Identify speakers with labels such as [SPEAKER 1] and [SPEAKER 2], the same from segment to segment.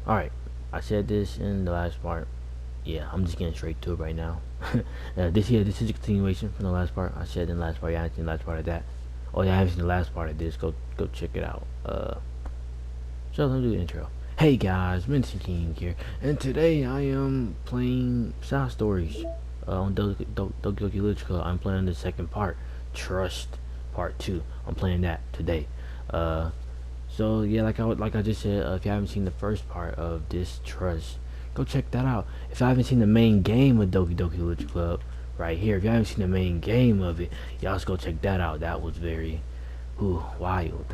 [SPEAKER 1] Alright, I said this in the last part. Yeah, I'm just getting straight to it right now. This is a continuation from the last part. I said in the last part, yeah, I haven't seen the last part of that. Oh yeah, I haven't seen the last part of this. Go check it out. So let me do the intro. Hey guys, Vincent King here, and today I am playing side stories on Doki Literature Club. I'm playing the second part, Trust Part 2. I'm playing that today. Uh, so yeah, like I just said, if you haven't seen the first part of this Trust, go check that out. If I haven't seen the main game of Doki Literature Club, right here, if you haven't seen the main game of it, y'all just go check that out. That was very wild.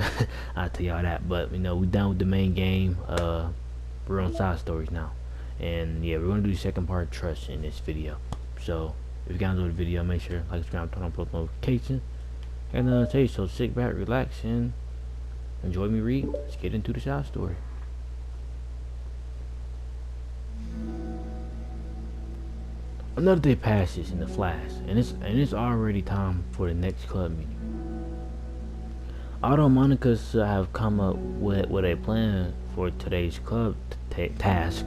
[SPEAKER 1] I'll tell y'all that. But we done with the main game. We're on side stories now, and yeah, we're gonna do the second part of Trust in this video. So if you guys enjoyed the video, make sure like, subscribe, turn on post notifications, and tell you so. Sit back, relax, and enjoy me read. Let's get into the side story. Another day passes in the flash, and it's already time for the next club meeting. Although Monika should have come up with a plan for today's club task,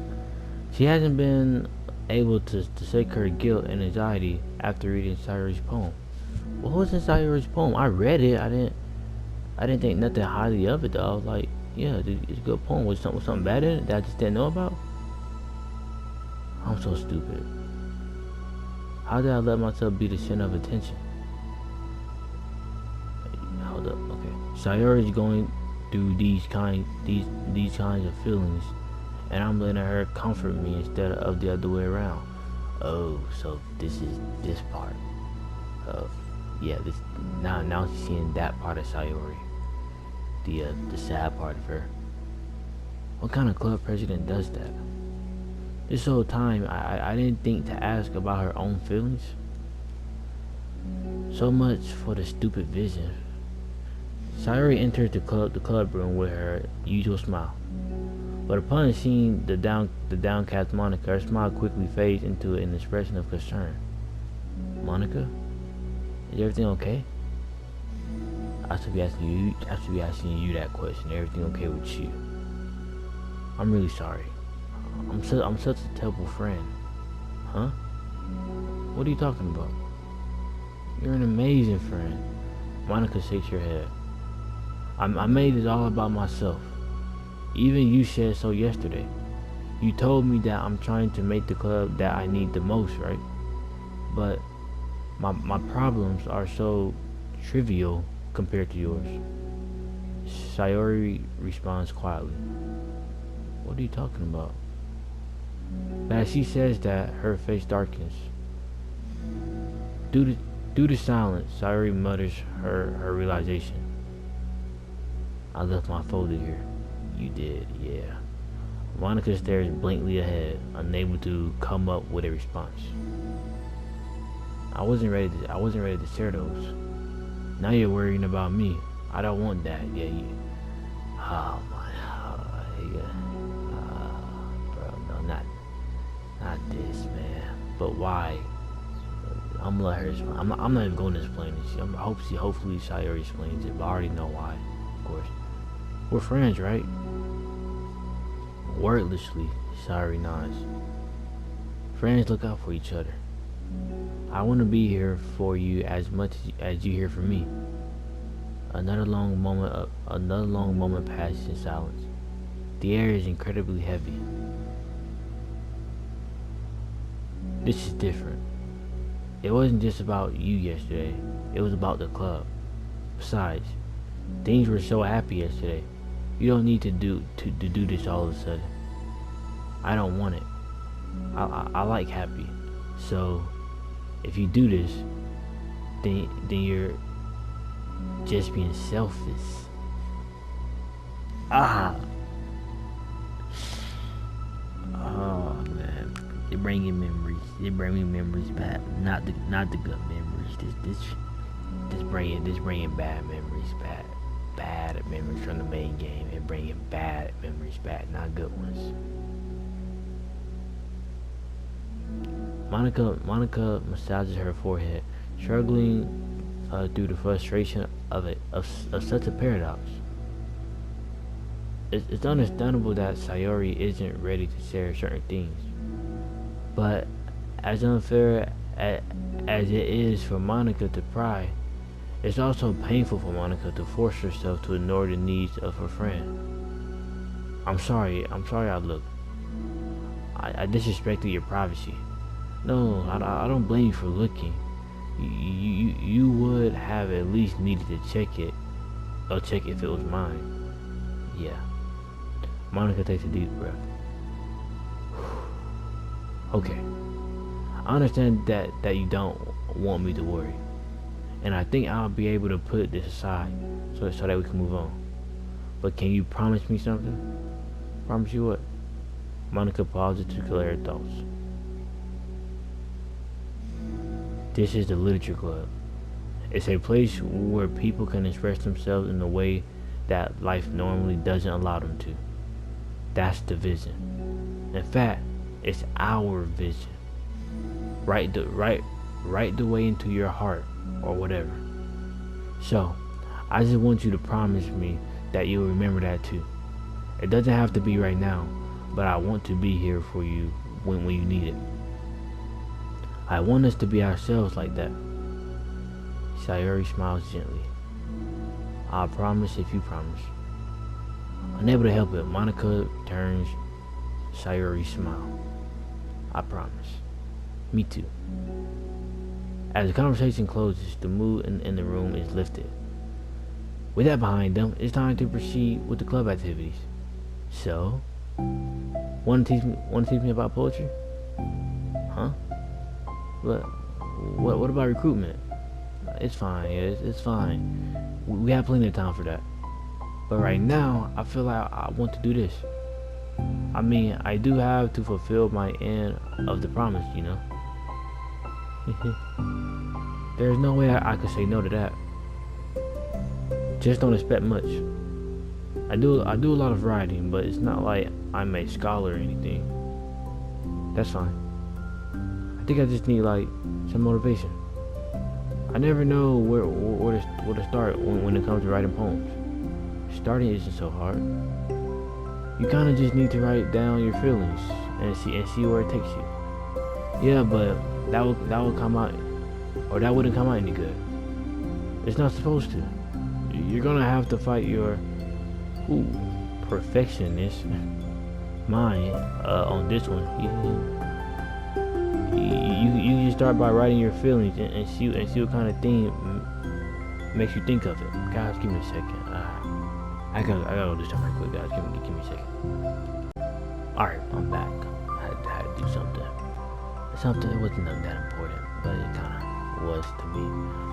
[SPEAKER 1] she hasn't been able to shake her guilt and anxiety after reading Sayori's poem. What was in Sayori's poem? I read it. I didn't think nothing highly of it though. I was like, yeah, it's a good poem. Was something bad in it that I just didn't know about? I'm so stupid. How did I let myself be the center of attention? Hold up, okay. Sayori is going through these kinds of feelings, and I'm letting her comfort me instead of the other way around. Oh, so this is this part of this. Now she's seeing that part of Sayori, the sad part of her. What kind of club president does that? This whole time, I didn't think to ask about her own feelings. So much for the stupid vision. Sayori entered the club room with her usual smile, but upon seeing the downcast Monika, her smile quickly fades into an expression of concern. Monika, is everything okay? I should be asking you that question. Everything okay with you? I'm really sorry. I'm such a terrible friend. Huh? What are you talking about? You're an amazing friend. Monika shakes her head. I made it all about myself. Even you said so yesterday. You told me that I'm trying to make the club that I need the most, right? But my problems are so trivial compared to yours. Sayori responds quietly. What are you talking about? But as she says that, her face darkens. Due to silence, Sayori mutters her realization. I left my folder here. You did, yeah. Monika stares blankly ahead, unable to come up with a response. I wasn't ready to share those. Now you're worrying about me. I don't want that. Yeah, you. Oh my, bro, no, not this, man. But why? I'm gonna let her explain. I'm not even going to explain this. Hopefully Sayori explains it, but I already know why. Of course. We're friends, right? Wordlessly, Sayori nods. Friends look out for each other. I want to be here for you as much as you here for me. Another long moment passes in silence. The air is incredibly heavy. This is different. It wasn't just about you yesterday. It was about the club. Besides, things were so happy yesterday. You don't need to do this all of a sudden. I don't want it. I like happy. So if you do this, then you're just being selfish. Ah. Oh man, they bring me memories back. Not the good memories. This bringing bad memories back. Bad memories from the main game and bringing bad memories back, not good ones. Monika massages her forehead, struggling through the frustration of such a paradox. it's understandable that Sayori isn't ready to share certain things, but as unfair as it is for Monika to pry, it's also painful for Monika to force herself to ignore the needs of her friend. I'm sorry I looked. I disrespected your privacy. No, I don't blame you for looking. You would have at least needed to check it, or check if it was mine. Yeah. Monika takes a deep breath. Okay. I understand that you don't want me to worry. And I think I'll be able to put this aside so that we can move on. But can you promise me something? Promise you what? Monika pauses to clear her thoughts. This is the Literature Club. It's a place where people can express themselves in a way that life normally doesn't allow them to. That's the vision. In fact, it's our vision. Right the way into your heart or whatever. So, I just want you to promise me that you'll remember that too. It doesn't have to be right now, but I want to be here for you when you need it. I want us to be ourselves like that. Sayori smiles gently. I promise if you promise. Unable to help it, Monika turns Sayori's smile. I promise. Me too. As the conversation closes, the mood in the room is lifted. With that behind them, it's time to proceed with the club activities. So, want to teach me about poetry? Huh? What about recruitment? It's fine. It's fine. We have plenty of time for that. But right now, I feel like I want to do this. I mean, I do have to fulfill my end of the promise, you know. There's no way I could say no to that. Just don't expect much. I do a lot of writing, but it's not like I'm a scholar or anything. That's fine. I think I just need like some motivation. I never know where to start when it comes to writing poems. Starting isn't so hard. You kind of just need to write down your feelings and see where it takes you. Yeah, but that would come out, or that wouldn't come out any good. It's not supposed to. You're gonna have to fight your perfectionist mind on this one. You just start by writing your feelings and see what kind of thing makes you think of it. Guys, give me a second. I gotta go do something right quick, guys. Give me a second. Alright, I'm back. I had to do something. Something that wasn't that important, but it kinda was to me.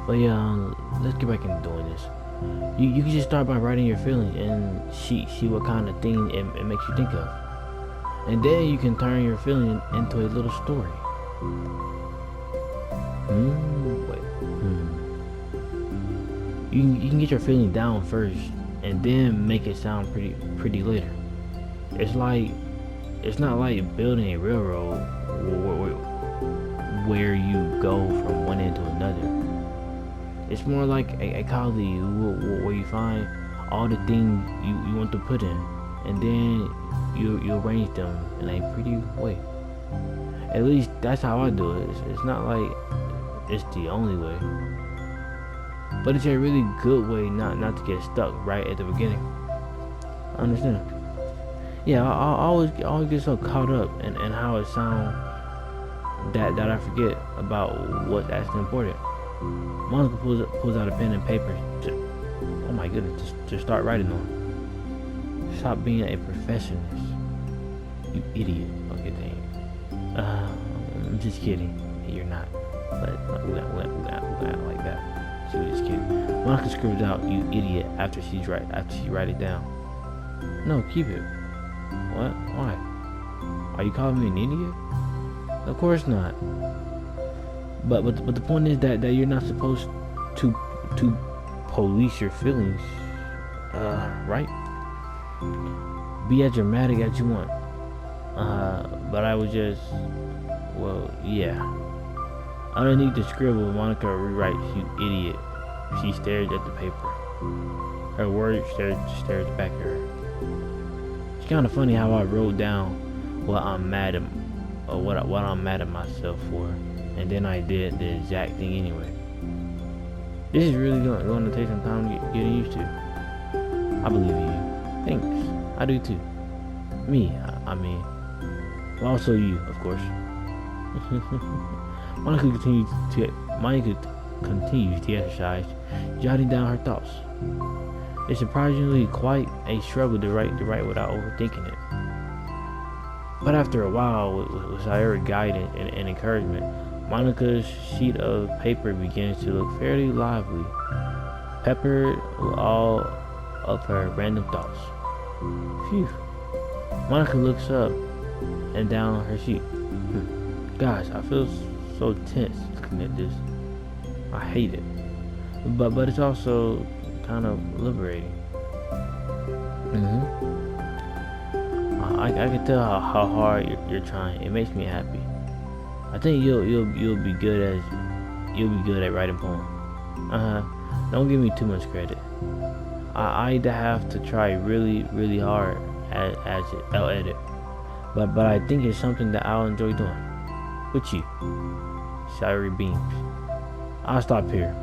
[SPEAKER 1] But yeah, let's get back into doing this. You can just start by writing your feelings and see what kind of thing it makes you think of. And then you can turn your feeling into a little story. You can get your feeling down first and then make it sound pretty later. It's not like building a railroad where you go from one end to another. It's more like a collie where you find all the things you want to put in, and then you arrange them in a pretty way. At least that's how I do it. It's not like it's the only way, but it's a really good way not to get stuck right at the beginning. I understand. Yeah, I always get so caught up in how it sounds that I forget about what's actually important. Monika pulls out a pen and paper oh my goodness, to start writing on. Stop being a perfectionist, you idiot. Okay, dang. I'm just kidding. You're not. But we got like that. She was just kidding. Monika scribbles out, "You idiot," after she write it down. No, keep it. What? Why? Are you calling me an idiot? Of course not. But the point is that you're not supposed to police your feelings, right? Be as dramatic as you want. But I was just, yeah. Underneath the scribble, Monika rewrites, "You idiot." She stares at the paper. Her words stares back at her. kind of funny how I wrote down what I'm mad at, or what I'm mad at myself for, and then I did the exact thing anyway. This is really going to take some time getting used to. I believe in you. Thanks. I do too. Me, I mean, well, also you, of course. Monika continues to exercise, jotting down her thoughts. It's surprisingly quite a struggle to write without overthinking it. But after a while, with Sayori guidance and encouragement, Monika's sheet of paper begins to look fairly lively, peppered with all of her random thoughts. Phew. Monika looks up and down her sheet. Gosh, I feel so tense looking at this. I hate it. But it's also kind of liberating. I can tell how hard you're trying. It makes me happy. I think you'll be good at writing poems. Don't give me too much credit. I either have to try really hard at it, but I think it's something that I'll enjoy doing with you. Sayori beams. I'll stop here,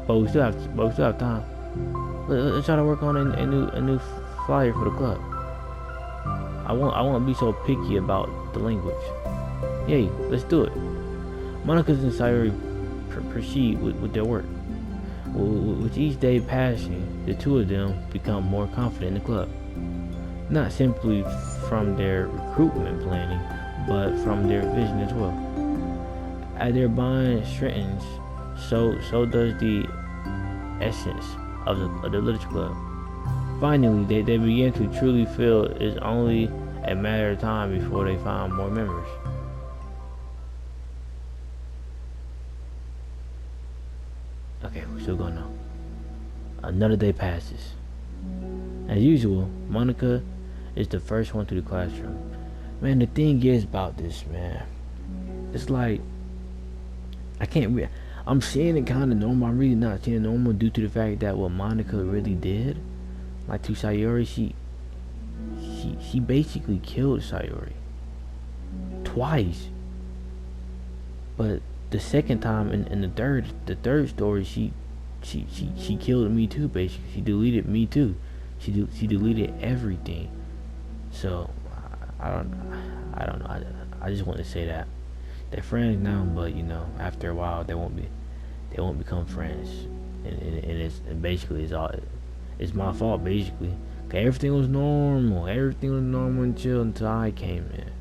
[SPEAKER 1] but we still have time. Let's try to work on a new flyer for the club. I won't be so picky about the language. Yay, let's do it. Monika's and Sayori proceed with their work. With each day passing, the two of them become more confident in the club. Not simply from their recruitment planning, but from their vision as well. As their bond strengthens, so does the essence of the literature club. Finally, they begin to truly feel it's only a matter of time before they find more members. Okay, we're still going on. Another day passes. As usual, Monika is the first one to the classroom. Man, the thing is about this, man. It's like, I'm seeing it kind of normal. I'm really not seeing it normal due to the fact that what Monika really did, like to Sayori, she basically killed Sayori twice. But the second time in the third story, she killed me too. Basically, she deleted me too. She deleted everything. So I don't know. I just want to say that they're friends now, but after a while they won't become friends, and basically it's my fault basically. 'Cause everything was normal and chill until I came in.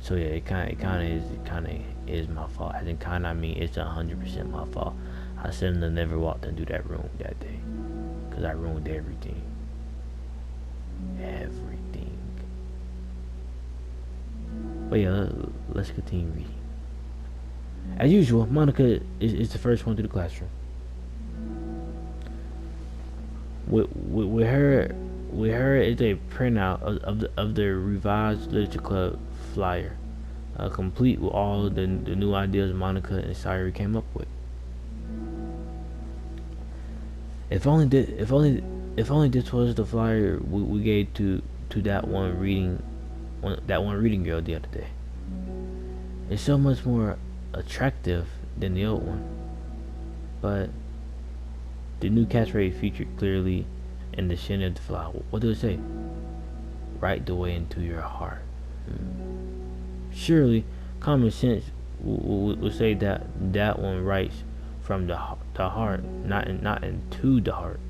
[SPEAKER 1] So yeah, it kind of is my fault. I think I mean it's 100% my fault. I shouldn't have never walked into that room that day, 'cause I ruined everything. But yeah, let's continue reading. As usual, Monika is the first one to the classroom. With her is a printout of the revised literature club flyer, complete with all the new ideas Monika and Sayori came up with. If only this was the flyer we gave to that one reading girl the other day. It's so much more attractive than the old one, but the new catchphrase featured clearly in the center of the flyer. What does it say? Right the way into your heart. Surely, common sense would say that one writes from the heart, not into the heart.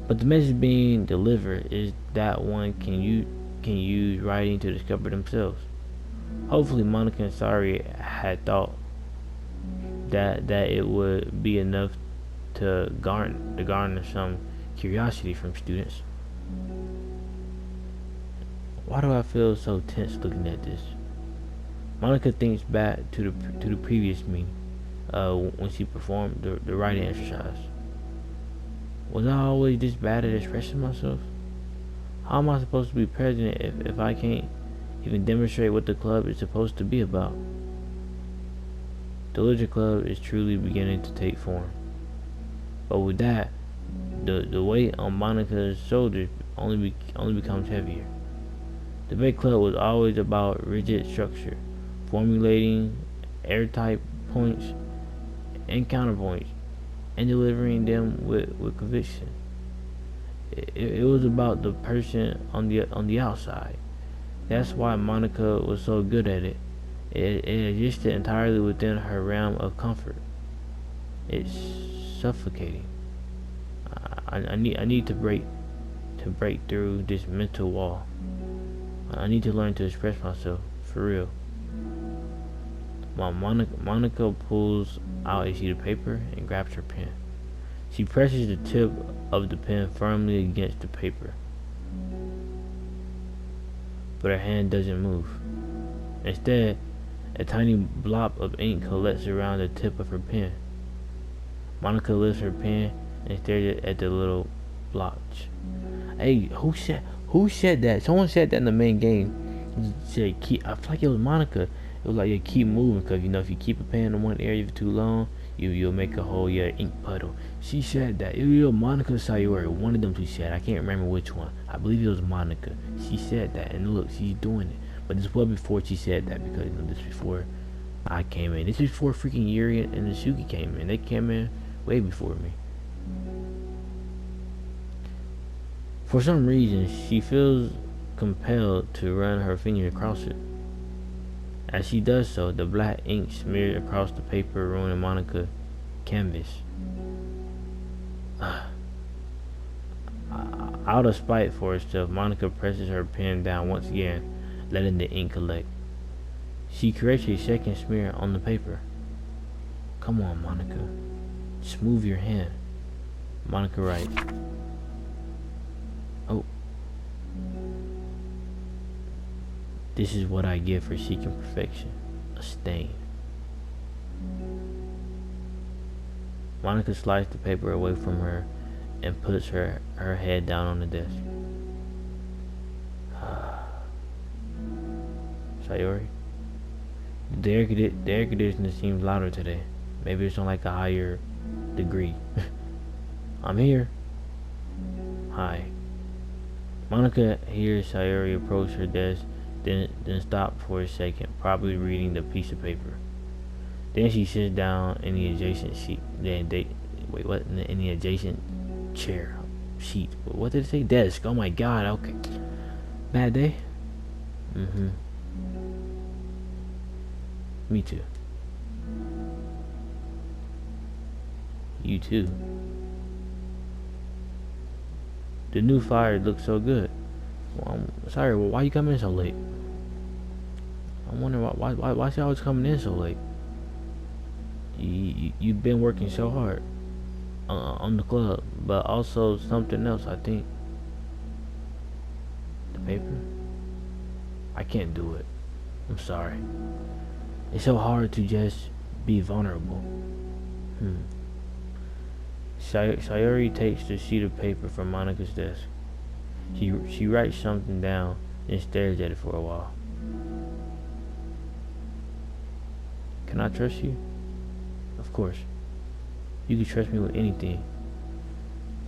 [SPEAKER 1] But the message being delivered is that one can use writing to discover themselves. Hopefully, Monika and Sayori had thought that it would be enough to garner some curiosity from students. Why do I feel so tense looking at this? Monika thinks back to the previous meeting, when she performed the writing exercise. Was I always this bad at expressing myself? How am I supposed to be president if I can't even demonstrate what the club is supposed to be about? The literature club is truly beginning to take form. But with that, the weight on Monika's shoulders only becomes heavier. The debate club was always about rigid structure, formulating airtight points and counterpoints, and delivering them with conviction. It was about the person on the outside. That's why Monica was so good at it. It existed entirely within her realm of comfort. It's suffocating. I need to break through this mental wall. I need to learn to express myself for real. While Monica pulls out a sheet of paper and grabs her pen. She presses the tip of the pen firmly against the paper, but her hand doesn't move. Instead, a tiny blob of ink collects around the tip of her pen. Monica lifts her pen and stares at the little blotch. Hey, who said that? Someone said that in the main game. Said keep. I feel like it was Monica. It was like you keep moving because if you keep a pen in one area for too long, you'll make a whole ink puddle. She said that. It was Monica Sayori. One of them two said. I can't remember which one. I believe it was Monica. She said that, and look, she's doing it. But this was before she said that because this before I came in. This is before freaking Yuri and Nasuki came in. They came in way before me. For some reason, she feels compelled to run her finger across it. As she does so, the black ink smears across the paper, ruining Monica's canvas. Out of spite for herself, Monica presses her pen down once again, letting the ink collect. She creates a second smear on the paper. Come on, Monica. Just move your hand. Monica writes. Oh. This is what I get for seeking perfection. A stain. Monica slides the paper away from her and puts her head down on the desk. Sayori? The air conditioner seems louder today. Maybe it's on like a higher degree. I'm here. Hi. Monica hears Sayori approach her desk, then stop for a second, probably reading the piece of paper. Then she sits down in the adjacent seat. In the adjacent chair sheet. What did it say? Desk. Oh my god. Okay. Bad day. Me too. You too. The new fire looks so good. Well, sorry, why you coming in so late? I'm wondering why she always coming in so late. You've been working so hard on the club, but also something else. I think the paper. I can't do it. I'm sorry. It's so hard to just be vulnerable. Sayori takes the sheet of paper from Monica's desk. She writes something down and stares at it for a while. Can I trust you? Of course. You can trust me with anything.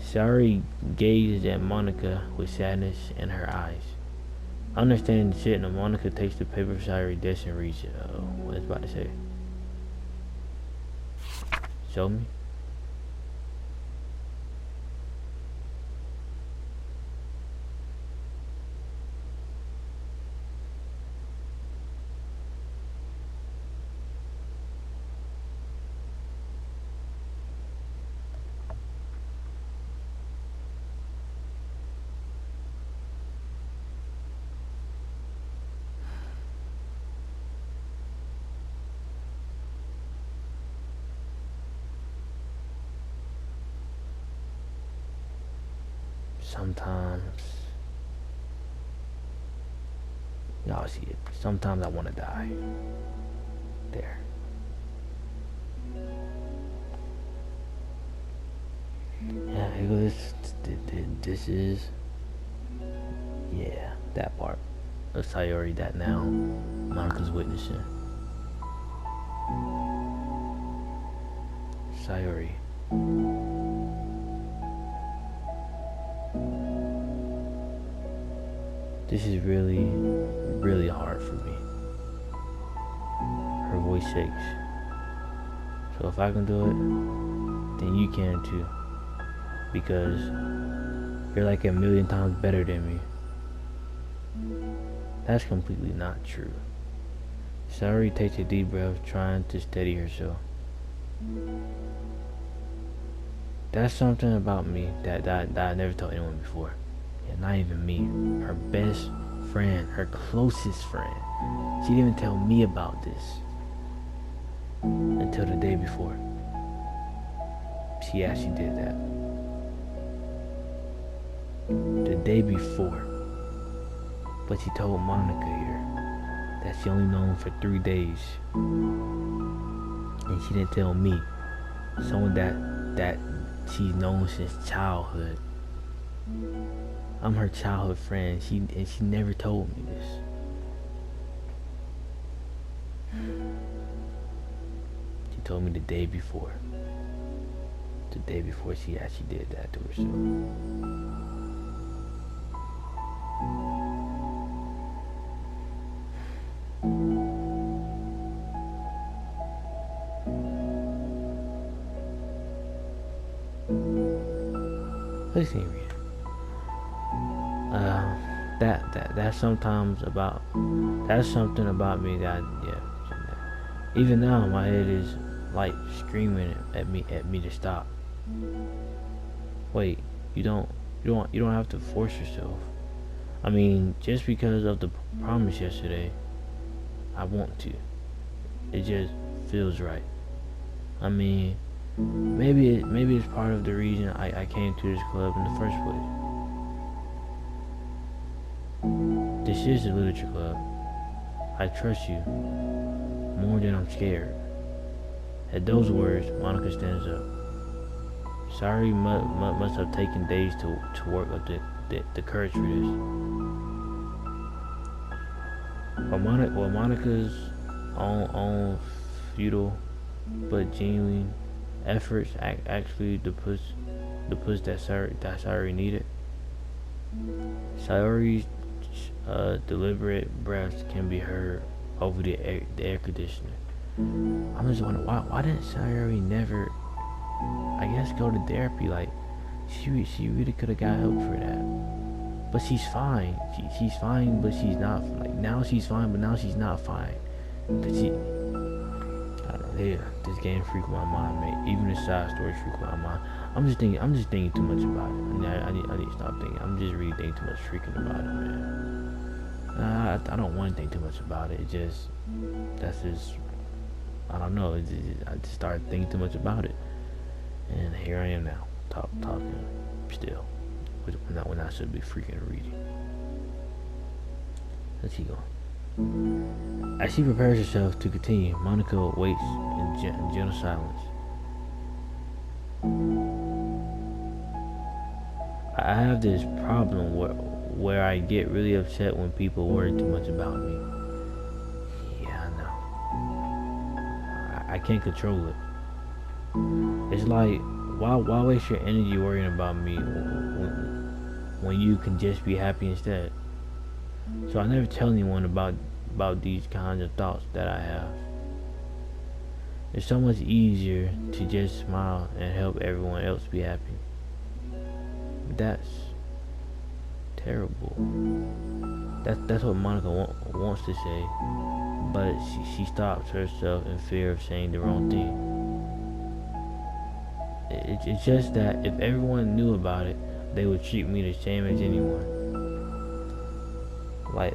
[SPEAKER 1] Sayori gazes at Monica with sadness in her eyes. Understanding the shit, and Monica takes the paper from Sayori's desk and reads it. What is it about to say? Show me. Sometimes, y'all see it. Sometimes I want to die. There. Yeah, this is, yeah, that part of Sayori that now Monica's witnessing. Sayori. This is really, really hard for me. Her voice shakes. So if I can do it, then you can too. Because you're like a million times better than me. That's completely not true. Sayori takes a deep breath, trying to steady herself. That's something about me that I never told anyone before. Yeah, not even me. Her best friend, her closest friend. She didn't even tell me about this until the day before. She actually did that. The day before. But she told Monika here that she only known for 3 days. And she didn't tell me. Someone that she's known since childhood. I'm her childhood friend. She never told me this. She told me the day before. The day before she actually did that to herself. Let's see. That's sometimes about. That's something about me that Even now, my head is like screaming at me to stop. Wait, you don't have to force yourself. I mean, just because of the promise yesterday, I want to. It just feels right. I mean, maybe it's part of the reason I came to this club in the first place. This is the literature club. I trust you more than I'm scared. At those words, Monika stands up. Sayori must have taken days to work up the courage for this. While Monika's own futile but genuine efforts actually the push that Sayori needed. Sayori's deliberate breaths can be heard over the air conditioner. I'm just wondering why didn't Sayori never, I guess, go to therapy? Like she really could have got help for that. But she's fine. She's fine, but she's not. Like now she's fine, but now she's not fine. Cause she, I don't know. This game freaked my mind, man. Even the side stories freak my mind. I'm just thinking too much about it. I need to stop thinking. I'm just really thinking too much freaking about it, man. I don't want to think too much about it. That's just, I don't know. I just started thinking too much about it, and here I am now, talking still, when I should be freaking reading. Let's keep going. As she prepares herself to continue, Monika waits in gentle silence. I have this problem where I get really upset when people worry too much about me. Yeah, I know. I can't control it. It's like, why waste your energy worrying about me when you can just be happy instead? So I never tell anyone about these kinds of thoughts that I have. It's so much easier to just smile and help everyone else be happy. That's terrible. That's what Monika wants to say, but she stops herself in fear of saying the wrong thing. It's just that if everyone knew about it, they would treat me the same as anyone. Like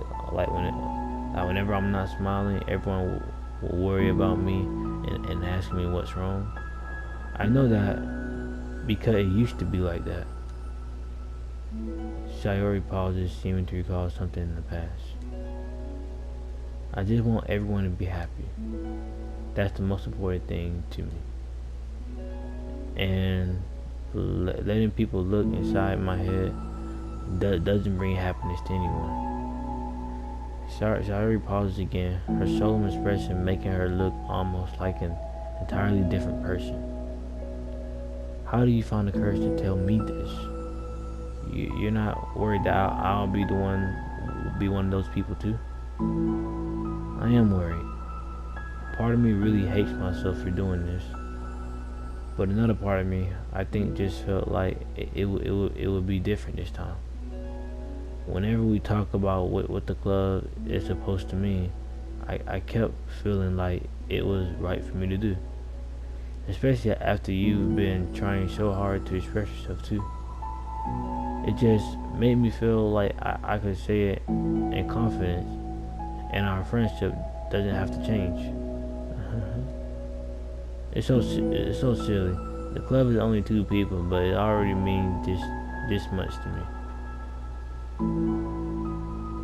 [SPEAKER 1] whenever I'm not smiling, everyone will worry about me and ask me what's wrong. I know that because it used to be like that. Sayori pauses, seeming to recall something in the past. I just want everyone to be happy. That's the most important thing to me. And letting people look inside my head doesn't bring happiness to anyone. Sayori pauses again, her solemn expression making her look almost like an entirely different person. How do you find the courage to tell me this? You're not worried that I'll be the one be one of those people too? I am worried. Part of me really hates myself for doing this, but another part of me, I think, just felt like it would be different this time. Whenever we talk about what the club is supposed to mean, I kept feeling like it was right for me to do. Especially after you've been trying so hard to express yourself too. It just made me feel like I could say it in confidence, and our friendship doesn't have to change. It's so silly. The club is only 2 people, but it already means this much to me.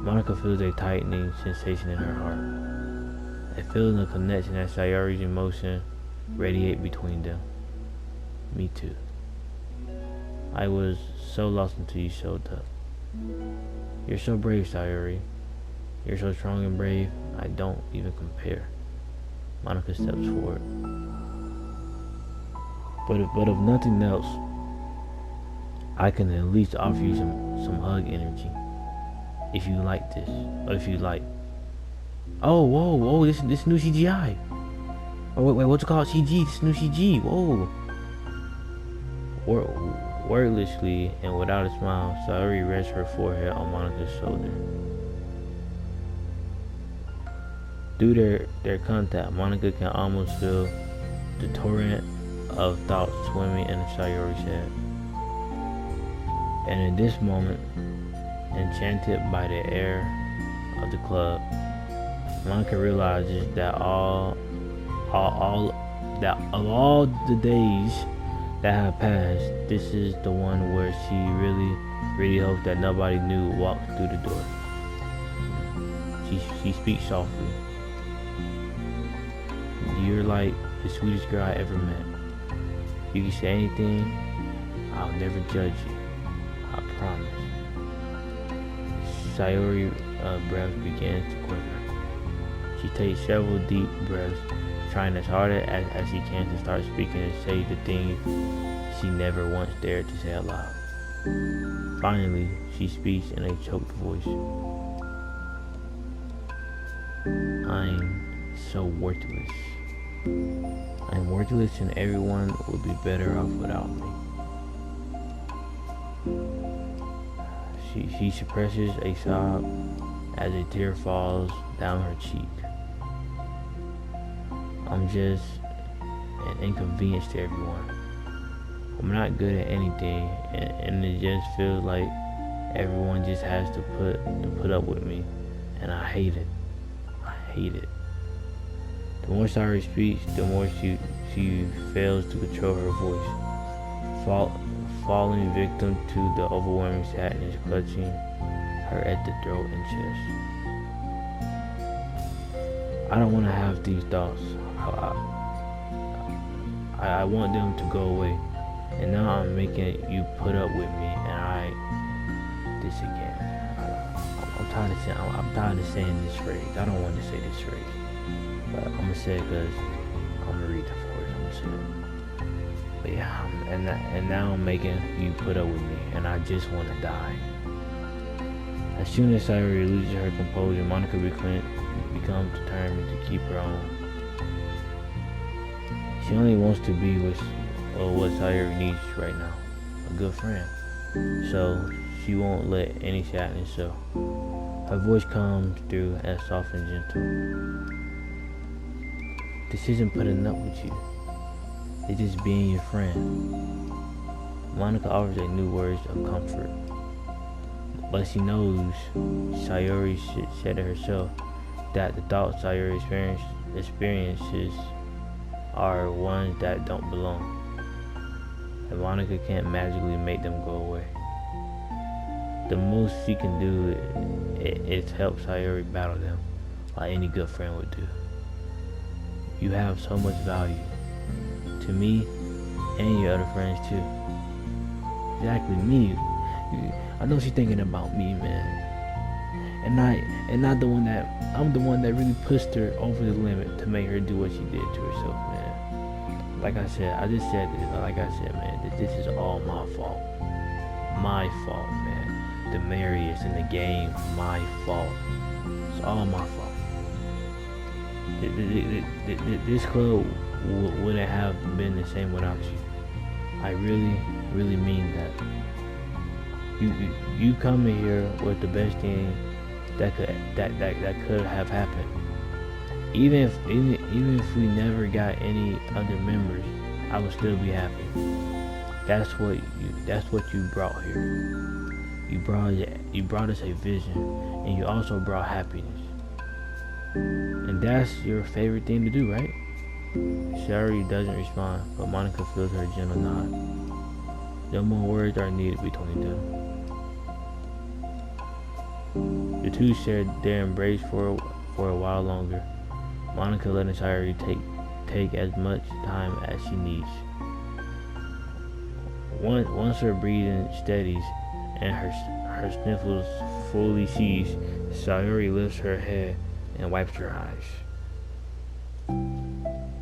[SPEAKER 1] Monika feels a tightening sensation in her heart. A feeling of connection as Sayori's emotion radiate between them. Me too. I was so lost until you showed up. You're so brave, Sayori. You're so strong and brave, I don't even compare. Monika steps forward. But if nothing else, I can at least offer you some hug energy. If you like this. Or if you like. Oh, whoa, this new CGI. Oh, wait, what's it called? CG, this new CG, whoa. Wordlessly and without a smile, Sayori rests her forehead on Monika's shoulder. Through their contact, Monika can almost feel the torrent of thoughts swimming in Sayori's head. And in this moment, enchanted by the air of the club, Monika realizes that that of all the days that have passed, this is the one where she really hopes that nobody new walks through the door. She speaks softly. You're like the sweetest girl I ever met. You can say anything, I'll never judge you. I promise. Sayori's breath begins to quiver. She takes several deep breaths, trying as hard as she can to start speaking and say the things she never once dared to say aloud. Finally, she speaks in a choked voice. I'm so worthless. I'm worthless and everyone would be better off without me. She suppresses a sob as a tear falls down her cheek. I'm just an inconvenience to everyone. I'm not good at anything, and it just feels like everyone just has to put up with me, and I hate it. I hate it. The more Sayori speaks, the more she fails to control her voice, falling victim to the overwhelming sadness clutching her at the throat and chest. I don't want to have these thoughts. I want them to go away, and now I'm making you put up with me, and this again. I'm tired of saying this phrase. I don't want to say this phrase, but I'm gonna say it because I'm gonna read the phrase. I'm gonna say it. But yeah, and now I'm making you put up with me, and I just want to die. As soon as Sayori loses her composure, Monika becomes determined to keep her own. She only wants to be what Sayori needs right now, a good friend. So she won't let any sadness show. Her voice comes through as soft and gentle. This isn't putting up with you. It's just being your friend. Monika offers a new words of comfort. But she knows Sayori said to herself that the thoughts Sayori experiences are ones that don't belong. And Monika can't magically make them go away. The most she can do is help Sayori battle them, like any good friend would do. You have so much value to me and your other friends too. Exactly, me. I know she's thinking about me, man. And not the one that I'm the one that really pushed her over the limit to make her do what she did to herself, man. Like I said, I just said this. Like I said, man, this is all my fault. My fault, man. the merriest in the game. My fault. It's all my fault. This club wouldn't have been the same without you. I really mean that. You coming here was the best thing that could have happened. Even if we never got any other members, I would still be happy. That's what you brought here. You brought us a vision, and you also brought happiness. And that's your favorite thing to do, right? Sayori doesn't respond, but Monika feels her gentle nod. No more words are needed between them. The two shared their embrace for a while longer. Monika letting Sayori take as much time as she needs. Once her breathing steadies and her sniffles fully cease, Sayori lifts her head and wipes her eyes.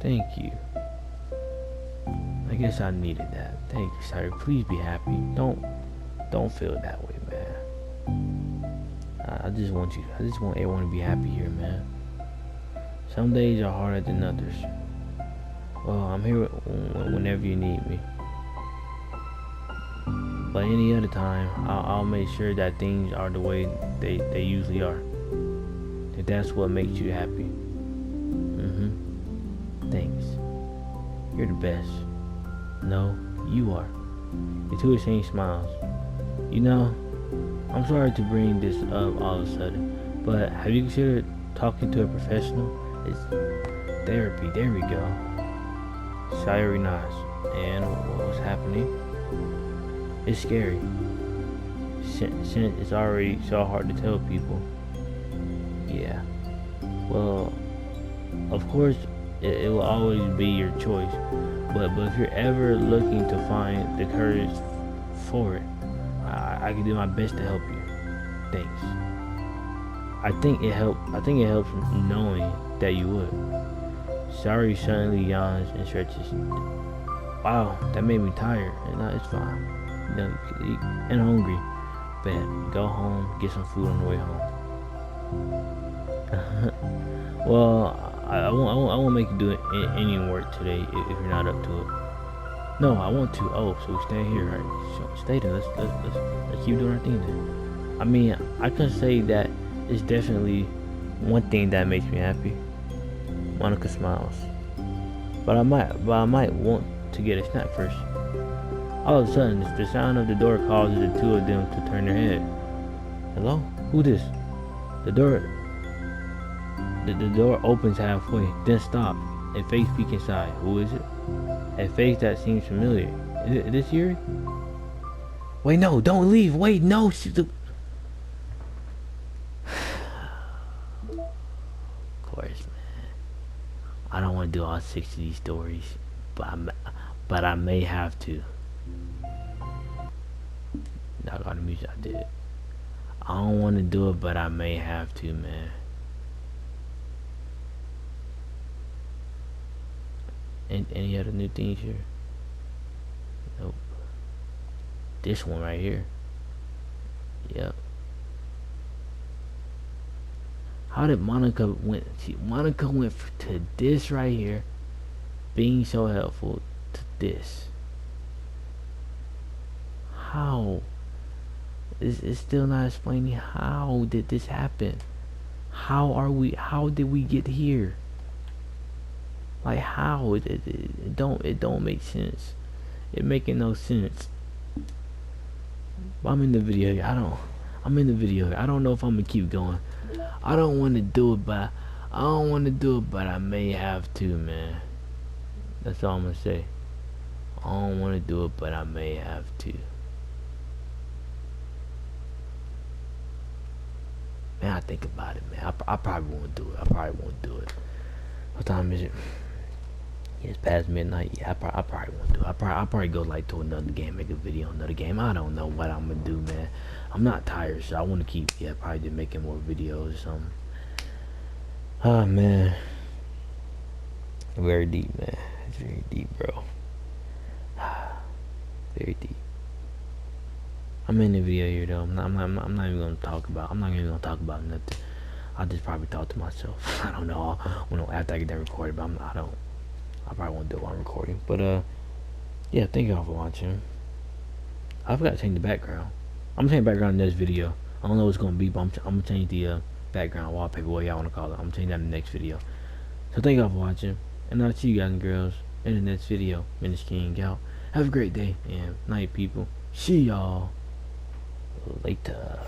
[SPEAKER 1] Thank you. I guess I needed that. Thank you, Sayori. Please be happy. Don't feel that way, man. I just want everyone to be happy here, man. Some days are harder than others. Well, I'm here whenever you need me. But any other time, I'll make sure that things are the way they usually are. If that's what makes you happy. Thanks. You're the best. No, you are. The two exchange smiles. You know, I'm sorry to bring this up all of a sudden, but have you considered talking to a professional? It's therapy. There we go. Sayori nods. And what's happening? It's scary. Since it's already so hard to tell people. Yeah. Well, of course, it will always be your choice. But if you're ever looking to find the courage for it, I can do my best to help you. Thanks. I think it helps knowing that you would. Sayori suddenly yawns and stretches. Wow, that made me tired. No, it's fine. And hungry. Bet. Go home, get some food on the way home. Well, I won't make you do any work today if you're not up to it. No, I want to. Oh, so we stay here, right? So stay there. Let's keep doing our thing then. I mean, I can say that it's definitely one thing that makes me happy. Monika smiles. But I might want to get a snack first. All of a sudden, the sound of the door causes the two of them to turn their head. Hello? Who this? The door opens halfway, then stops. A face peeks inside. Who is it? A face that seems familiar. Is this Yuri? Wait, no, don't leave. Wait, no. Of course, man. I don't want to do all 6 of these stories, but I may have to. Knock on the music I did. I don't want to do it, but I may have to, man. Any other new things here? Nope. This one right here. Yep. How did Monika went? Monika went to this right here, being so helpful, to this. How? It's still not explaining how did this happen. How did we get here? Like how? It don't make sense. It making no sense. But I'm in the video. I'm in the video. I don't know if I'm gonna keep going. I don't want to do it, but I may have to, man. That's all I'm gonna say. I don't want to do it, but I may have to. Man, I think about it, man. I probably won't do it. What time is it? Yeah, it's past midnight. Yeah, I probably won't do it. I'll probably go like to another game, make a video on another game. I don't know what I'm gonna do, man. I'm not tired, so I want to keep, probably just making more videos or something. Oh, man. Very deep, man. It's very deep, bro. Very deep. I'm in the video here though. I'm not even gonna talk about. I'm not even gonna talk about nothing. I just probably talk to myself. I don't know. When after I get done recording, but I don't. I probably won't do it while I'm recording. But yeah. Thank y'all for watching. I forgot to change the background. I'm gonna change the background in this video. I don't know what's gonna be, but I'm gonna change the background wallpaper, what y'all wanna call it. I'm gonna change that in the next video. So thank y'all for watching, and I'll see you guys and girls in the next video. Menace King out. Have a great day and night, people. See y'all later.